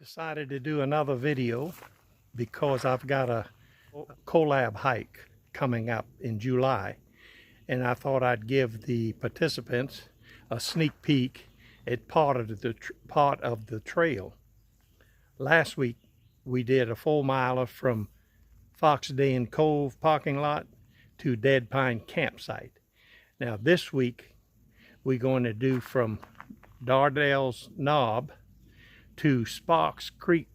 Decided to do another video because I've got a collab hike coming up in July, and I thought I'd give the participants a sneak peek at part of the trail. Last week we did a 4-miler from Fox Den Cove parking lot to Dead Pine campsite. Now this week we're going to do from Dowdell's Knob to Sparks Creek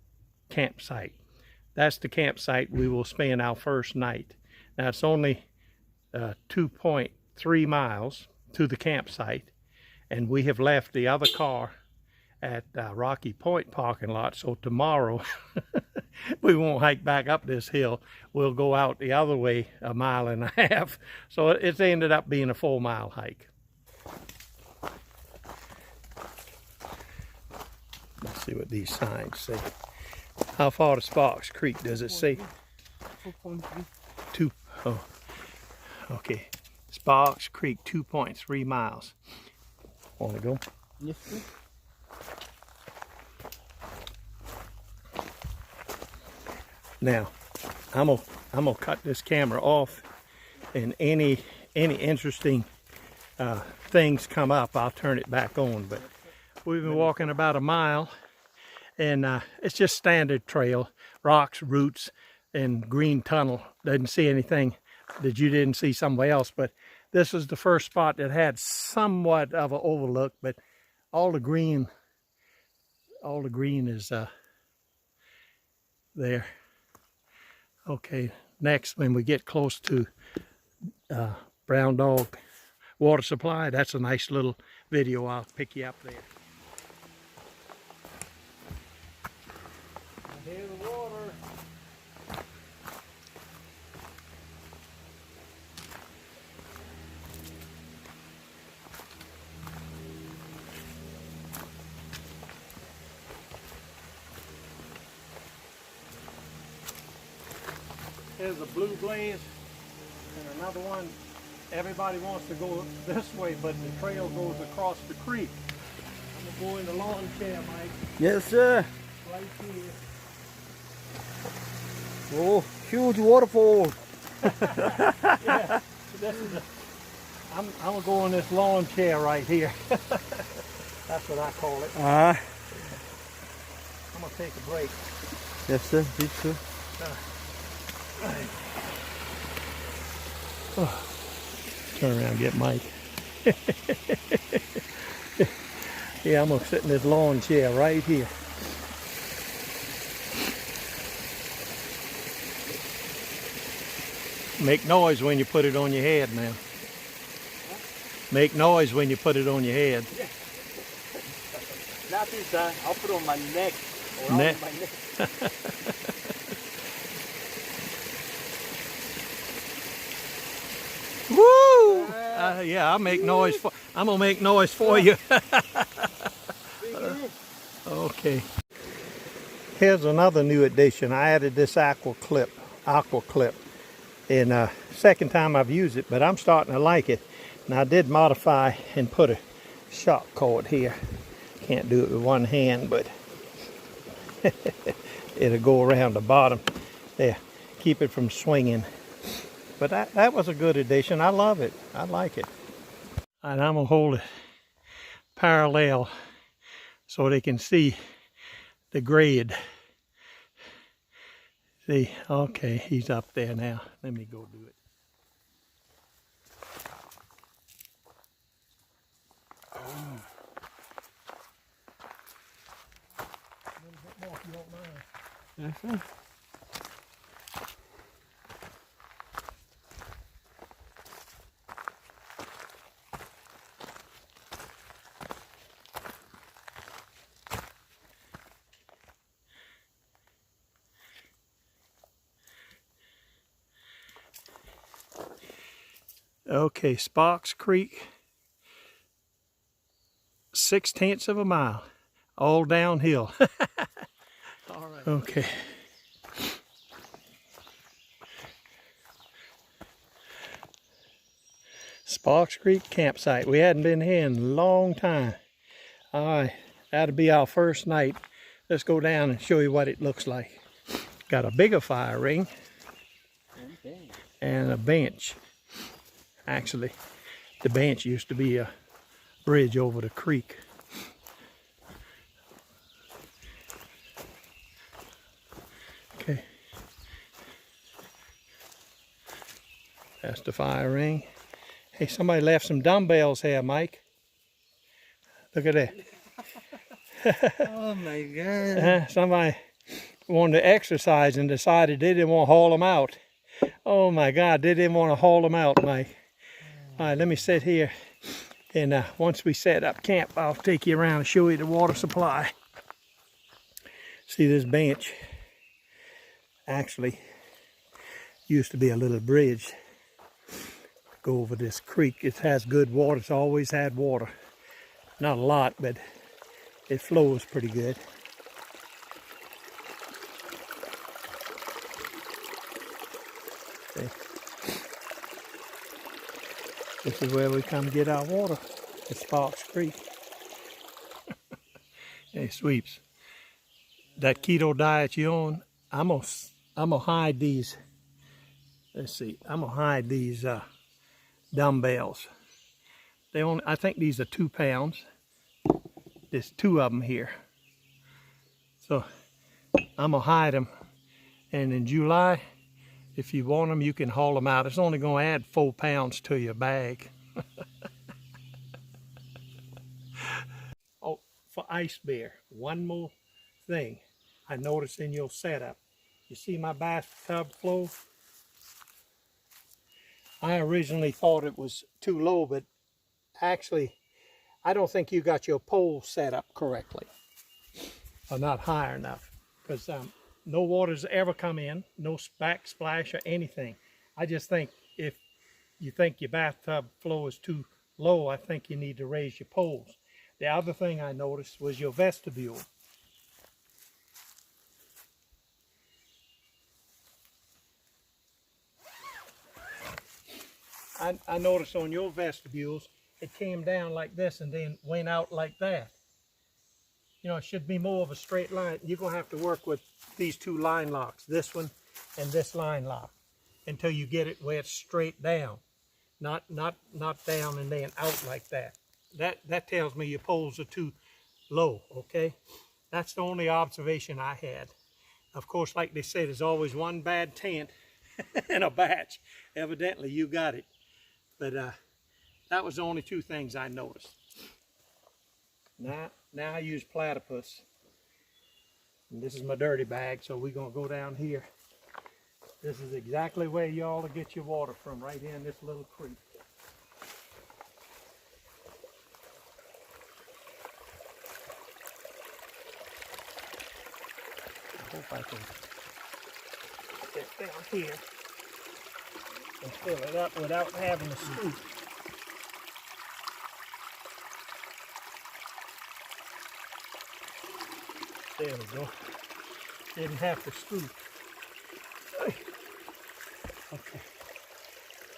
campsite. That's the we will spend our first night. Now it's only 2.3 miles to the campsite, and we have left the other car at Rocky Point parking lot, so tomorrow we won't hike back up this hill. We'll go out the other way 1.5 miles. So it's ended up being a 4-mile hike. Let's see what these signs say. How far to Sparks Creek does it say? 2. Oh, okay. Sparks Creek, 2.3 miles. Want to go? Yes, sir. Now, I'm gonna cut this camera off, and any interesting things come up, I'll turn it back on. But we've been walking about 1 mile, and it's just standard trail, rocks, roots, and green tunnel. Didn't see anything that you didn't see somewhere else, but this is the first spot that had somewhat of an overlook, but all the green is there. Okay, next, when we get close to Brown Dog water supply, that's a nice little video. I'll pick you up there. I hear the water. There's a blue blaze and another one. Everybody wants to go this way, but the trail goes across the creek. I'm gonna go in the lawn chair, Mike. Yes, sir. Right here. Oh, huge waterfall. Yeah, this is I'm gonna go in this lawn chair right here. That's what I call it. I'm gonna take a break. Yes, sir. Yes, sir. Oh. Turn around and get Mike. Yeah, I'm gonna sit in this lawn chair right here. Make noise when you put it on your head now. Make noise when you put it on your head. Yeah. Not this time. I'll put it on my neck. Around my neck. Woo! Yeah, I'm gonna make noise for you. Okay. Here's another new addition. I added this aqua clip, and second time I've used it, but I'm starting to like it. And I did modify and put a shock cord here. Can't do it with one hand, but it'll go around the bottom there, keep it from swinging. But that was a good addition. I love it. I like it. And I'm gonna hold it parallel so they can see the grade. See, okay, he's up there now. Let me go do it. A little bit more if you don't mind. Yes, sir. Okay, Sparks Creek, 0.6 of a mile, all downhill. All right. Okay. Sparks Creek campsite. We hadn't been here in a long time. All right, that'll be our first night let's go down and show you what it looks like. Got a bigger fire ring and a bench. Actually, the bench used to be a bridge over the creek. Okay. That's the fire ring. Hey, somebody left some dumbbells here, Mike. Look at that. Oh my God. Somebody wanted to exercise and decided they didn't want to haul them out. Oh my God, they didn't want to haul them out, Mike. All right, let me sit here. And once we set up camp, I'll take you around and show you the water supply. See this bench? Actually, used to be a little bridge. Go over this creek. It has good water. It's always had water. Not a lot, but it flows pretty good. Okay. This is where we come get our water. It's Sparks Creek. Hey, Sweeps. That keto diet you on, I'm gonna hide these. Let's see. I'm gonna hide these dumbbells. I think these are 2 pounds. There's 2 of them here. So I'm gonna hide them. And in July, if you want them, you can haul them out. It's only gonna add 4 pounds to your bag. Oh, for ice bear, one more thing I noticed in your setup. You see my bathtub flow? I originally thought it was too low, but actually, I don't think you got your pole set up correctly, or not high enough, because no water's ever come in, no backsplash or anything. I just think if you think your bathtub flow is too low, I think you need to raise your poles. The other thing I noticed was your vestibule. I noticed on your vestibules, it came down like this and then went out like that. You know, it should be more of a straight line. You're going to have to work with these 2 line locks, this one and this line lock, until you get it where it's straight down, not down and then out like that. That tells me your poles are too low, okay? That's the only observation I had. Of course, like they say, there's always one bad tent in a batch. Evidently, you got it. But that was the only 2 things I noticed. Now I use platypus. And this is my dirty bag, so we're going to go down here. This is exactly where y'all will get your water from, right here in this little creek. I hope I can get down here and fill it up without having to scoop. There we go. Didn't have to scoop. Okay.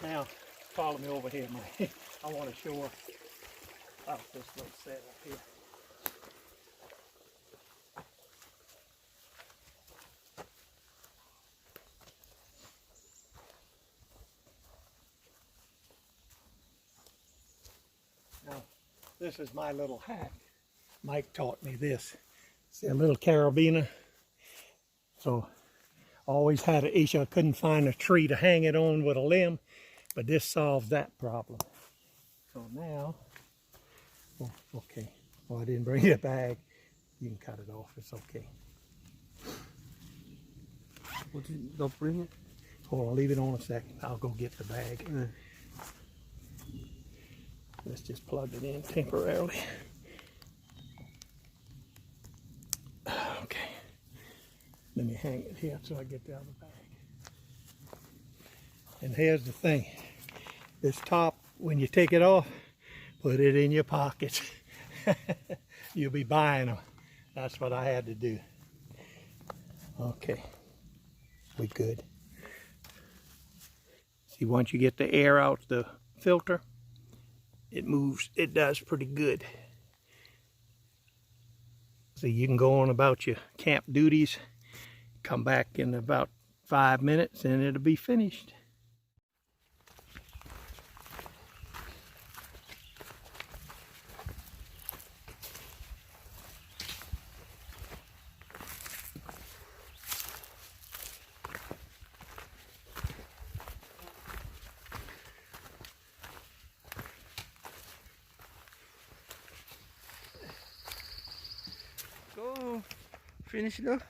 Now, follow me over here, Mike. I want to show up about this little setup here. Now, this is my little hack. Mike taught me this. See a little carabiner. So, always had an issue. I couldn't find a tree to hang it on with a limb, but this solves that problem. So now, oh, okay. Well, I didn't bring the bag. You can cut it off. It's okay. Don't bring it? Hold on, leave it on a second. I'll go get the bag. Let's just plug it in temporarily. Okay. Let me hang it here until I get the other bag. And here's the thing. This top, when you take it off, put it in your pocket. You'll be buying them. That's what I had to do. Okay. We good. See, once you get the air out the filter, it moves. It does pretty good. So you can go on about your camp duties, come back in about 5 minutes and it'll be finished. Go, finish it up.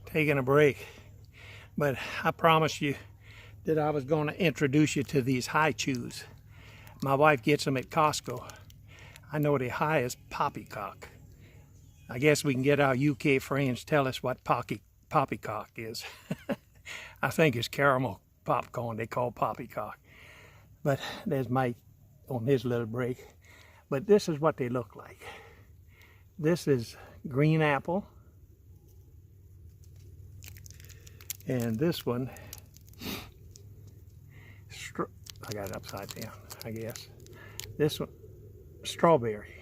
Taking a break, but I promised you that I was going to introduce you to these high chews. My wife gets them at Costco. I know the high is poppycock. I guess we can get our UK friends to tell us what poppycock is. I think it's caramel popcorn they call poppycock. But there's Mike on his little break. But this is what they look like. This is green apple. And this one, I got it upside down, I guess. This one, strawberry.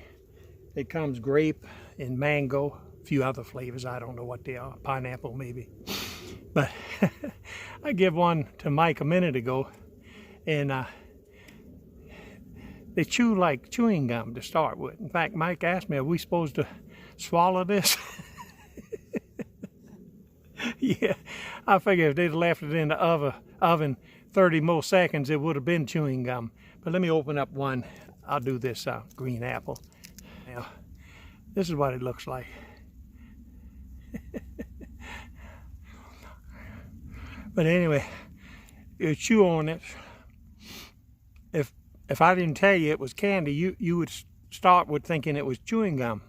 It comes grape and mango, a few other flavors. I don't know what they are, pineapple maybe. But I gave one to Mike a minute ago, and they chew like chewing gum to start with. In fact, Mike asked me, are we supposed to swallow this? Yeah, I figure if they'd left it in the oven 30 more seconds, it would have been chewing gum. But let me open up one. I'll do this green apple. Now, this is what it looks like. But anyway, you chew on it. If I didn't tell you it was candy, you would start with thinking it was chewing gum.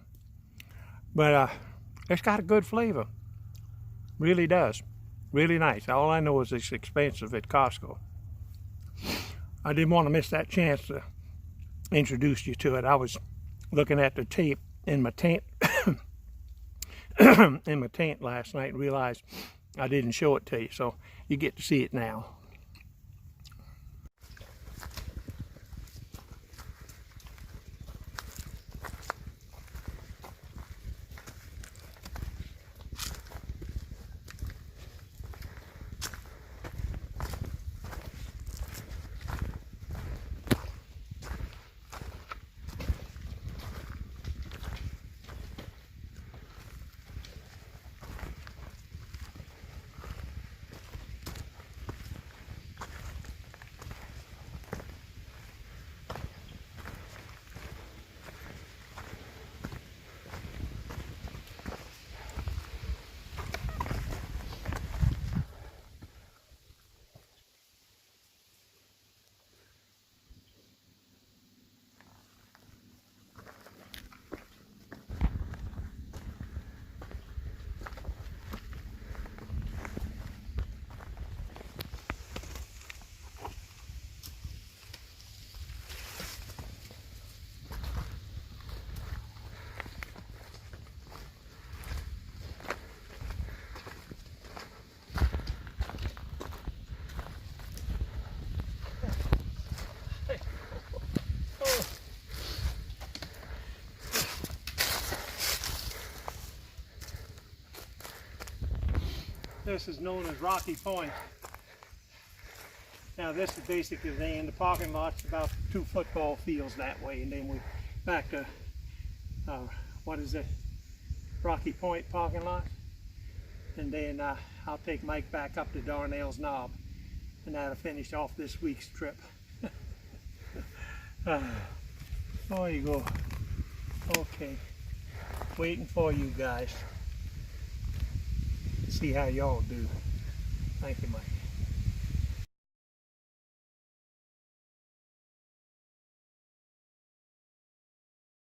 But it's got a good flavor. Really does. Really nice. All I know is it's expensive at Costco. I didn't want to miss that chance to introduce you to it. I was looking at the tape in my tent last night and realized I didn't show it to you, so you get to see it now. This is known as Rocky Point. Now this is basically in the parking lot's about 2 football fields that way, and then we back to what is it? Rocky Point parking lot, and then I'll take Mike back up to Darnell's Knob, and that'll finish off this week's trip. There you go. Okay, waiting for you guys. See how y'all do. Thank you, Mike.